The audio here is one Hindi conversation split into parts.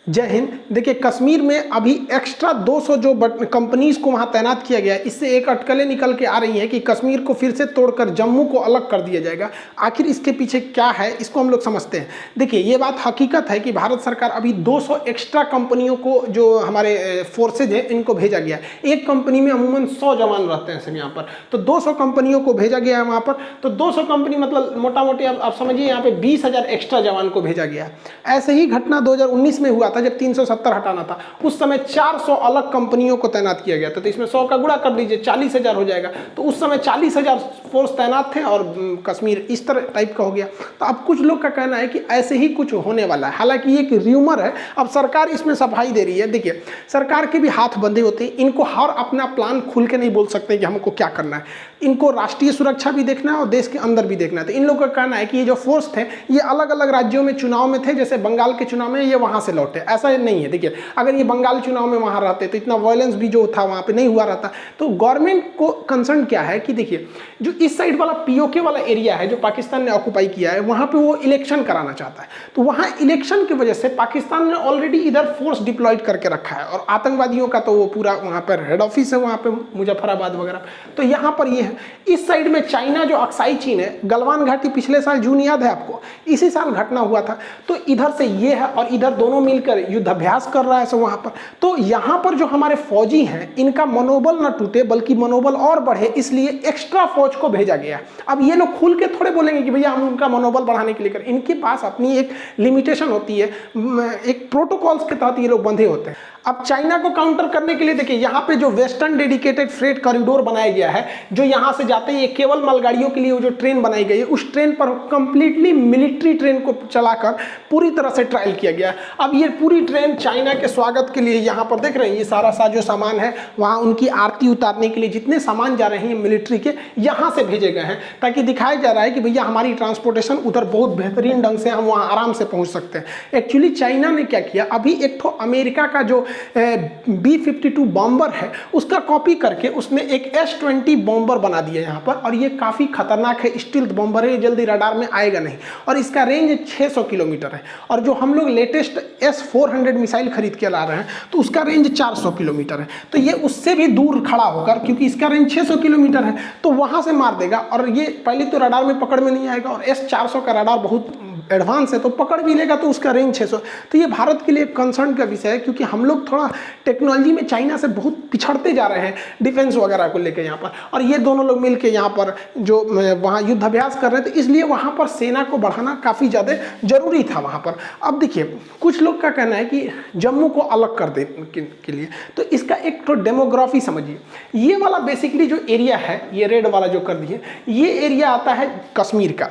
जय हिंद। देखिए, कश्मीर में अभी एक्स्ट्रा 200 जो कंपनीज को वहाँ तैनात किया गया है, इससे एक अटकलें निकल के आ रही हैं कि कश्मीर को फिर से तोड़कर जम्मू को अलग कर दिया जाएगा। आखिर इसके पीछे क्या है, इसको हम लोग समझते हैं। देखिए, ये बात हकीकत है कि भारत सरकार अभी 200 एक्स्ट्रा कंपनियों को, जो हमारे फोर्सेज हैं, इनको भेजा गया है। एक कंपनी में अमूमन 100 जवान रहते हैं सर यहाँ पर, तो 200 कंपनियों को भेजा गया है वहाँ पर। तो 200 कंपनी मतलब मोटा मोटी आप समझिए यहाँ पे 20,000 एक्स्ट्रा जवान को भेजा गया है। ऐसे ही घटना 2019 में हुआ था जब 370 हटाना था। उस समय 400 अलग कंपनियों को तैनात किया गया था। तो इसमें 100 का गुणा कर दीजिए, 40,000 हो जाएगा। तो उस समय 40,000 फोर्स तैनात थे और कश्मीर इस तरह टाइप का हो गया। तो अब कुछ लोग का कहना है कि ऐसे ही कुछ होने वाला है। हालांकि ये एक र्यूमर है, अब सरकार इसमें सफाई दे रही है। देखिए, सरकार के भी हाथ बंधे होते हैं, इनको हर अपना प्लान खुल के नहीं बोल सकते कि हमको क्या करना है। इनको राष्ट्रीय सुरक्षा भी देखना है और देश के अंदर भी देखना है। तो इन लोगों का कहना है कि ये जो फोर्स थे, ये अलग अलग राज्यों में चुनाव में थे, जैसे बंगाल के चुनाव में ये वहां से लौटे, ऐसा नहीं है। देखिए, अगर ये बंगाल चुनाव में वहां रहते तो इतना वायलेंस भी जो था वहां पे नहीं हुआ रहता। तो गवर्नमेंट को कंसर्न क्या है कि देखिए, जो इस साइड वाला पीओके वाला एरिया है, जो पाकिस्तान ने ऑक्युपाई किया है, वहां पे वो इलेक्शन कराना चाहता है। तो वहां इलेक्शन की वजह से पाकिस्तान ने ऑलरेडी इधर फोर्स डिप्लॉयड करके रखा है, और आतंकवादियों का तो वो पूरा वहां पर हेड ऑफिस है, वहां पे मुजफ्फराबाद वगैरह। तो यहाँ पर ये है। इस साइड में चाइना, जो अक्साई चीन है, गलवान घाटी पिछले साल जून, याद है आपको, इसी साल घटना हुआ था। तो इधर से ये है और इधर दोनों मिलकर युद्धाभ्यास कर रहा है सब वहां पर। तो यहाँ पर जो हमारे फौजी हैं, इनका मनोबल न टूटे बल्कि मनोबल और बढ़े, इसलिए एक्स्ट्रा फौज को भेजा गया। अब ये लोग खुल के थोड़े बोलेंगे कि भैया हम उनका मनोबल बढ़ाने के लिए कर, इनके पास अपनी एक लिमिटेशन होती है, एक प्रोटोकॉल्स के तहत ये लोग बंधे होते हैं। अब चाइना को काउंटर करने के लिए देखिए, यहाँ पे जो वेस्टर्न डेडिकेटेड फ्रेट कॉरिडोर बनाया गया है, जो यहाँ से जाते हैं, ये केवल मालगाड़ियों के लिए वो जो ट्रेन बनाई गई है, उस ट्रेन पर कंप्लीटली मिलिट्री ट्रेन को चलाकर पूरी तरह से ट्रायल किया गया है। अब ये पूरी ट्रेन चाइना के स्वागत के लिए, यहाँ पर देख रहे हैं, ये सारा जो सामान है, वहाँ उनकी आरती उतारने के लिए जितने सामान जा रहे हैं मिलिट्री के, यहाँ से भेजे गए हैं, ताकि दिखाया जा रहा है कि भैया हमारी ट्रांसपोर्टेशन उधर बहुत बेहतरीन ढंग से, हम वहाँ आराम से पहुँच सकते हैं। एक्चुअली चाइना ने क्या किया, अभी एक तो अमेरिका का जो B-52 बॉम्बर है, उसका कॉपी करके उसने एक S-20 बॉम्बर बना दिया यहाँ पर, और ये काफ़ी खतरनाक है, स्टील्थ बॉम्बर है, ये जल्दी रडार में आएगा नहीं, और इसका रेंज 600 किलोमीटर है। और जो हम लोग लेटेस्ट S-400 मिसाइल खरीद के ला रहे हैं, तो उसका रेंज 400 किलोमीटर है। तो ये उससे भी दूर खड़ा होकर, क्योंकि इसका रेंज 600 किलोमीटर है, तो वहाँ से मार देगा, और ये पहले तो रडार में पकड़ में नहीं आएगा, और S-400 का रडार बहुत एडवांस है, तो पकड़ भी लेगा, तो उसका रेंज 600। तो ये भारत के लिए कंसर्न का विषय है, क्योंकि हम लोग थोड़ा टेक्नोलॉजी में चाइना से बहुत पिछड़ते जा रहे हैं, डिफेंस वगैरह को लेकर यहाँ पर। और ये दोनों लोग मिलकर यहाँ पर जो वहाँ युद्धाभ्यास कर रहे थे, इसलिए वहाँ पर सेना को बढ़ाना काफ़ी ज़्यादा जरूरी था वहाँ पर। अब देखिए, कुछ लोग का कहना है कि जम्मू को अलग कर दे के लिए, तो इसका एक तो डेमोग्राफी समझिए। ये वाला बेसिकली जो एरिया है, ये रेड वाला जो कर दिए, ये एरिया आता है कश्मीर का,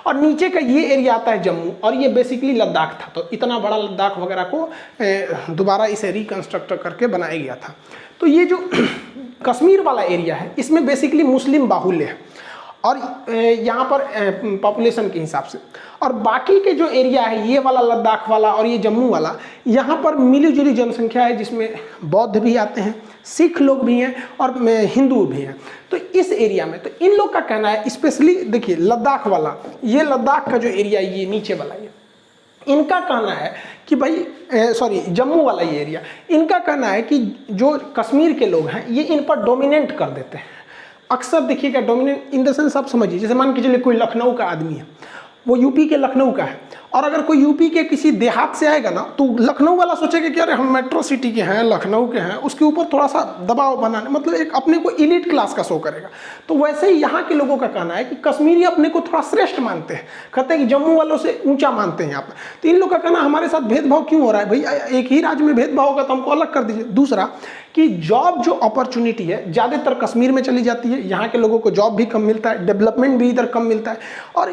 और नीचे का ये एरिया आता है जम्मू, और ये बेसिकली लद्दाख था। तो इतना बड़ा लद्दाख वगैरह को दोबारा इसे रिकंस्ट्रक्ट करके बनाया गया था। तो ये जो कश्मीर वाला एरिया है, इसमें बेसिकली मुस्लिम बाहुल्य है, और यहाँ पर पॉपुलेशन के हिसाब से। और बाकी के जो एरिया है, ये वाला लद्दाख वाला और ये जम्मू वाला, यहाँ पर मिली जुली जनसंख्या है, जिसमें बौद्ध भी आते हैं, सिख लोग भी हैं, और हिंदू भी हैं। तो इस एरिया में, तो इन लोग का कहना है, स्पेशली देखिए लद्दाख वाला, ये लद्दाख का जो एरिया, ये नीचे वाला, ये इनका कहना है कि भाई जम्मू वाला ये एरिया, इनका कहना है कि जो कश्मीर के लोग हैं, ये इन पर डोमिनेट कर देते हैं। अक्सर देखिएगा, डोमिनेट इन द सेंस आप समझिए, जैसे मान के चलिए कोई लखनऊ का आदमी है, वो यूपी के लखनऊ का है, और अगर कोई यूपी के किसी देहात से आएगा ना, तो लखनऊ वाला सोचेगा कि अरे हम मेट्रो सिटी के हैं, लखनऊ के हैं, उसके ऊपर थोड़ा सा दबाव बनाने, मतलब एक अपने को इलीट क्लास का शो करेगा। तो वैसे ही यहाँ के लोगों का कहना है कि कश्मीरी अपने को थोड़ा श्रेष्ठ मानते हैं, कहते हैं कि जम्मू वालों से ऊंचा मानते हैं यहाँ पर। तो इन लोग का कहना, हमारे साथ भेदभाव क्यों हो रहा है भैया, एक ही राज्य में भेदभाव होगा तो हमको अलग कर दीजिए। दूसरा कि जॉब जो अपॉर्चुनिटी है, ज़्यादातर कश्मीर में चली जाती है, यहाँ के लोगों को जॉब भी कम मिलता है, डेवलपमेंट भी इधर कम मिलता है, और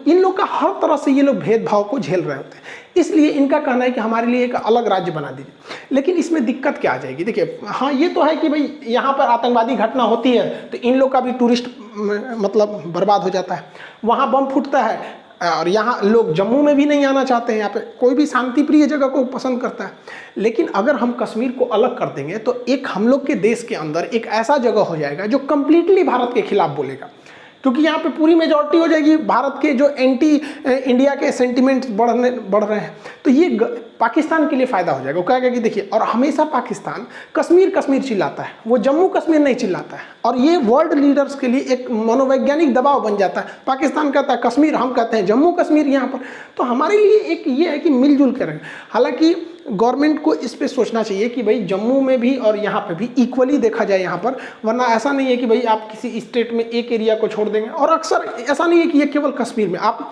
इन लोग का हर तरह से ये लोग भेदभाव को झेल रहे होते हैं। इसलिए इनका कहना है कि हमारे लिए एक अलग राज्य बना दीजिए। लेकिन इसमें दिक्कत क्या आ जाएगी, देखिए, हाँ ये तो है कि भाई यहाँ पर आतंकवादी घटना होती है, तो इन लोग का भी टूरिस्ट मतलब बर्बाद हो जाता है, वहाँ बम फूटता है, और यहाँ लोग जम्मू में भी नहीं आना चाहते हैं, यहाँ पे कोई भी शांति प्रिय जगह को पसंद करता है। लेकिन अगर हम कश्मीर को अलग कर देंगे, तो एक हम लोग के देश के अंदर एक ऐसा जगह हो जाएगा जो कम्प्लीटली भारत के खिलाफ बोलेगा, क्योंकि यहाँ पे पूरी मेजॉरिटी हो जाएगी भारत के, जो एंटी इंडिया के सेंटिमेंट्स बढ़ रहे हैं। तो ये पाकिस्तान के लिए फ़ायदा हो जाएगा। वो कहेगा कि देखिए, और हमेशा पाकिस्तान कश्मीर कश्मीर चिल्लाता है, वो जम्मू कश्मीर नहीं चिल्लाता है, और ये वर्ल्ड लीडर्स के लिए एक मनोवैज्ञानिक दबाव बन जाता है। पाकिस्तान कहता है कश्मीर, हम कहते हैं जम्मू कश्मीर यहाँ पर। तो हमारे लिए एक ये है कि मिलजुल कर रहें। हालांकि गवर्नमेंट को इस पे सोचना चाहिए कि भाई जम्मू में भी और यहाँ पे भी इक्वली देखा जाए यहाँ पर, वरना ऐसा नहीं है कि भाई आप किसी स्टेट में एक एरिया को छोड़ देंगे। और अक्सर ऐसा नहीं है कि ये केवल कश्मीर में, आप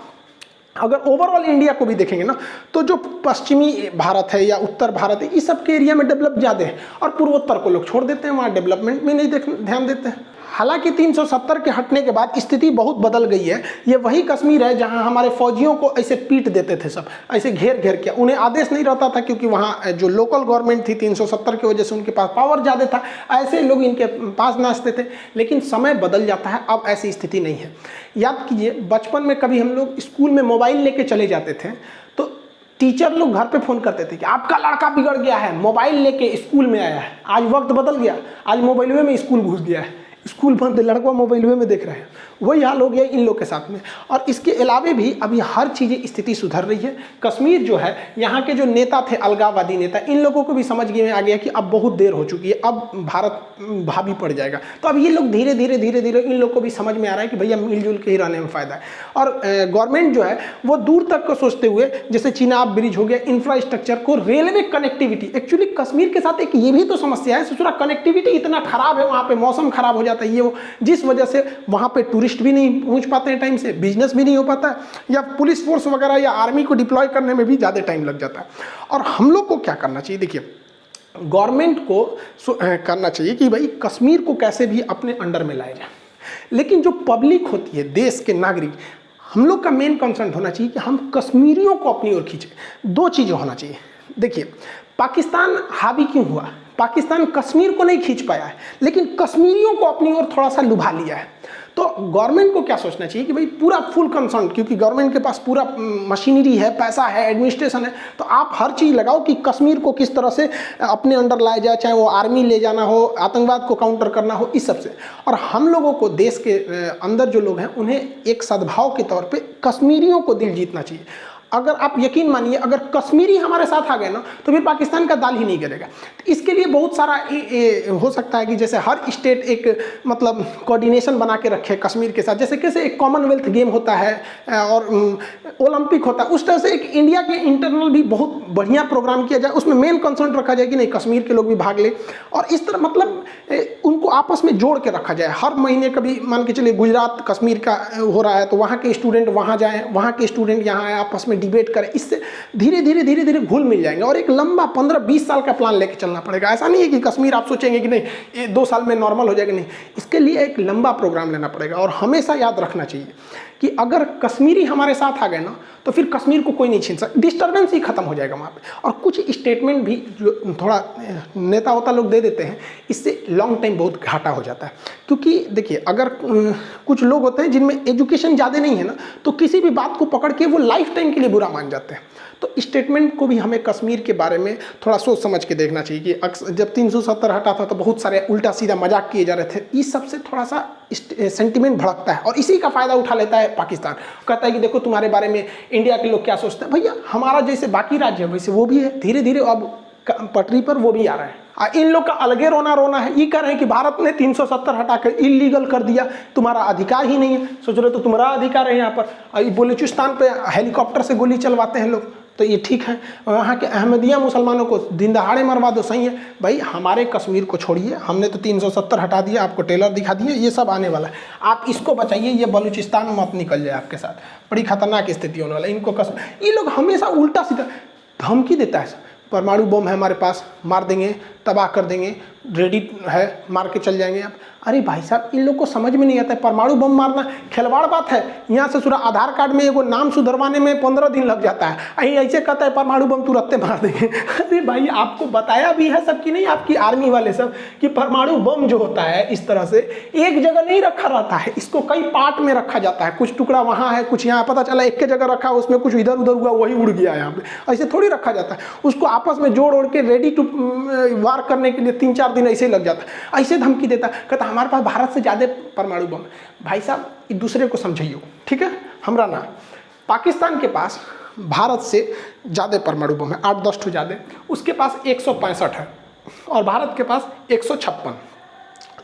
अगर ओवरऑल इंडिया को भी देखेंगे ना, तो जो पश्चिमी भारत है या उत्तर भारत है, इस सब के एरिया में डेवलप ज़्यादा है, और पूर्वोत्तर को लोग छोड़ देते हैं, वहाँ डेवलपमेंट में नहीं ध्यान देते हैं। हालांकि 370 के हटने के बाद स्थिति बहुत बदल गई है। ये वही कश्मीर है जहां हमारे फौजियों को ऐसे पीट देते थे, सब ऐसे घेर घेर के, उन्हें आदेश नहीं रहता था क्योंकि वहां जो लोकल गवर्नमेंट थी 370 की वजह से उनके पास पावर ज़्यादा था, ऐसे लोग इनके पास नाचते थे। लेकिन समय बदल जाता है, अब ऐसी स्थिति नहीं है। याद कीजिए, बचपन में कभी हम लोग स्कूल में मोबाइल लेके चले जाते थे तो टीचर लोग घर पे फ़ोन करते थे कि आपका लड़का बिगड़ गया है, मोबाइल लेके स्कूल में आया है। आज वक्त बदल गया, आज मोबाइल में स्कूल घुस गया है, स्कूल बंद, लड़का मोबाइल में देख रहे हैं। वही हाल हो गया इन लोग के साथ में। और इसके अलावे भी अभी हर चीज़ें स्थिति सुधर रही है। कश्मीर जो है, यहाँ के जो नेता थे अलगाववादी नेता, इन लोगों को भी समझ में आ गया कि अब बहुत देर हो चुकी है, अब भारत भाभी पड़ जाएगा। तो अब ये लोग धीरे धीरे धीरे धीरे इन लोग को भी समझ में आ रहा है कि भैया मिलजुल के ही रहने में फ़ायदा है। और गवर्नमेंट जो है वो दूर तक को सोचते हुए, जैसे चिनाब ब्रिज हो गया, इंफ्रास्ट्रक्चर को, रेलवे कनेक्टिविटी। एक्चुअली कश्मीर के साथ एक ये भी तो समस्या है, ससुरा कनेक्टिविटी इतना खराब है, वहाँ पे मौसम खराब हो जाता है, ये वो, जिस वजह से वहाँ पे टूरिस्ट भी नहीं पहुँच पाते हैं टाइम से, बिजनेस भी नहीं हो पाता है, या पुलिस फोर्स वगैरह या आर्मी को डिप्लॉय करने में भी ज़्यादा टाइम लग जाता है। और हम लोग को क्या करना चाहिए, देखिए गवर्नमेंट को करना चाहिए कि भाई कश्मीर को कैसे भी अपने अंडर में लाया जाए। लेकिन जो पब्लिक होती है, देश के नागरिक, हम लोग का मेन कंसर्न होना चाहिए कि हम कश्मीरियों को अपनी ओर खींचें। दो चीज़ें होना चाहिए। देखिए, पाकिस्तान हावी क्यों हुआ? पाकिस्तान कश्मीर को नहीं खींच पाया है, लेकिन कश्मीरियों को अपनी ओर थोड़ा सा लुभा लिया है। तो गवर्नमेंट को क्या सोचना चाहिए कि भाई पूरा फुल कंसर्न, क्योंकि गवर्नमेंट के पास पूरा मशीनरी है, पैसा है, एडमिनिस्ट्रेशन है, तो आप हर चीज़ लगाओ कि कश्मीर को किस तरह से अपने अंडर लाया जाए, चाहे वो आर्मी ले जाना हो, आतंकवाद को काउंटर करना हो, इस सब से। और हम लोगों को, देश के अंदर जो लोग हैं, उन्हें एक सद्भाव के तौर पर कश्मीरियों को दिल जीतना चाहिए। अगर आप यकीन मानिए, अगर कश्मीरी हमारे साथ आ गए ना, तो फिर पाकिस्तान का दाल ही नहीं गिरेगा। तो इसके लिए बहुत सारा हो सकता है कि जैसे हर स्टेट एक मतलब कोऑर्डिनेशन बना के रखे कश्मीर के साथ, जैसे कैसे एक कॉमनवेल्थ गेम होता है और ओलंपिक होता है, उस तरह से एक इंडिया के इंटरनल भी बहुत बढ़िया प्रोग्राम किया जाए, उसमें मेन कंसर्न रखा जाए कि नहीं कश्मीर के लोग भी भाग ले, और इस तरह मतलब उनको आपस में जोड़ के रखा जाए। हर महीने कभी मान के चलिए गुजरात कश्मीर का हो रहा है, तो वहाँ के स्टूडेंट वहाँ जाएँ, वहाँ के स्टूडेंट यहाँ आए, आपस में डिबेट करें। इससे धीरे धीरे धीरे धीरे घुल मिल जाएंगे। और एक लंबा 15-20 साल का प्लान लेके चलना पड़ेगा। ऐसा नहीं है कि कश्मीर आप सोचेंगे कि नहीं ये 2 साल में नॉर्मल हो जाएगा, नहीं, इसके लिए एक लंबा प्रोग्राम लेना पड़ेगा। और हमेशा याद रखना चाहिए कि अगर कश्मीरी हमारे साथ आ गए ना, तो फिर कश्मीर को कोई नहीं छीन सकता, डिस्टर्बेंस ही खत्म हो जाएगा वहाँ पे। और कुछ स्टेटमेंट भी जो थोड़ा नेता होता लोग दे देते हैं, इससे लॉन्ग टाइम बहुत घाटा हो जाता है। क्योंकि देखिए, अगर कुछ लोग होते हैं जिनमें एजुकेशन ज़्यादा नहीं है ना, तो किसी भी बात को पकड़ के वो लाइफ टाइम के लिए बुरा मान जाते हैं। तो स्टेटमेंट को भी हमें कश्मीर के बारे में थोड़ा सोच समझ के देखना चाहिए कि अक्सर जब 370 हटा था तो बहुत सारे उल्टा सीधा मजाक किए जा रहे थे। इस सबसे थोड़ा सा सेंटिमेंट भड़कता है, और इसी का फ़ायदा उठा लेता है पाकिस्तान। कहता है कि देखो तुम्हारे बारे में इंडिया के लोग क्या सोचते हैं। भैया, हमारा जैसे बाकी राज्य है वैसे वो भी है, धीरे धीरे अब पटरी पर वो भी आ रहा है। इन लोग का अलगे रोना है। ये कह रहे हैं कि भारत ने 370 हटा कर इलीगल कर दिया, तुम्हारा अधिकार ही नहीं है। सोच रहे तो तुम्हारा अधिकार है यहाँ पर। बलूचिस्तान पे हेलीकॉप्टर से गोली चलवाते हैं लोग, तो ये ठीक है। वहाँ के अहमदिया मुसलमानों को दिन दहाड़े मरवा दो, सही है। भाई हमारे कश्मीर को छोड़िए, हमने तो 370 हटा दिया, आपको टेलर दिखा दिए, ये सब आने वाला है। आप इसको बचाइए, ये बलूचिस्तान मत निकल जाए आपके साथ, बड़ी खतरनाक स्थिति होने वाला है। इनको ये लोग हमेशा उल्टा सीधा धमकी देता है। परमाणु बम है हमारे पास, मार देंगे, तबाह कर देंगे, रेडी है, मार के चल जाएंगे आप। अरे भाई साहब, इन लोग को समझ में नहीं आता है, परमाणु बम मारना खिलवाड़ बात है। यहाँ से पूरा आधार कार्ड में एगो नाम सुधरवाने में 15 दिन लग जाता है, अहीं ऐसे कहता है परमाणु बम तुरंत मार देंगे। अरे भाई, आपको बताया भी है सबकी नहीं, आपकी आर्मी वाले सब, कि परमाणु बम जो होता है इस तरह से एक जगह नहीं रखा रहता है, इसको कई पार्ट में रखा जाता है। कुछ टुकड़ा वहाँ है, कुछ यहाँ, पता चला एक के जगह रखा, उसमें कुछ इधर उधर हुआ, वही उड़ गया यहाँ पे। ऐसे थोड़ी रखा जाता है, उसको आपस में जोड़ ओड़ के रेडी टू वार करने के लिए 3-4 दिन ऐसे ही लग जाता है। ऐसे धमकी देता, कहता हमारे पास भारत से ज़्यादा परमाणु बम। भाई साहब, एक दूसरे को समझाइए, ठीक है। हमरा ना, पाकिस्तान के पास भारत से ज़्यादा परमाणु बम है, 8-10 ठो ज़्यादा। उसके पास 165 है और भारत के पास 156,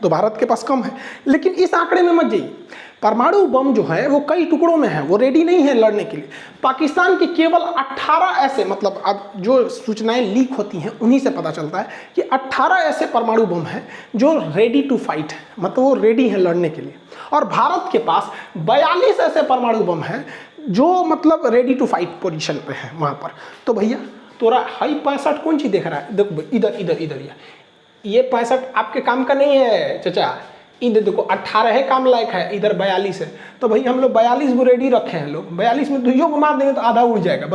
तो भारत के पास कम है। लेकिन इस आंकड़े में मत जाइए, परमाणु बम जो है वो कई टुकड़ों में है, वो रेडी नहीं है लड़ने के लिए। पाकिस्तान के केवल 18 ऐसे, मतलब अब जो सूचनाएं लीक होती हैं उन्हीं से पता चलता है कि 18 ऐसे परमाणु बम हैं जो रेडी टू फाइट है, मतलब वो रेडी है लड़ने के लिए। और भारत के पास 42 ऐसे परमाणु बम हैं जो मतलब रेडी टू फाइट पोजीशन पे है वहाँ पर। तो भैया तोरा हाई 65 कौन चीज़ देख रहा है? देखो इधर इधर इधर ये 65 आपके काम का नहीं है चाचा, इधर देखो 18 है काम लायक है, इधर 42 है। तो भाई हम लोग 42 को रेडी रखे हैं लोग, 42 में दुइयों को मार देंगे तो आधा उड़ जाएगा।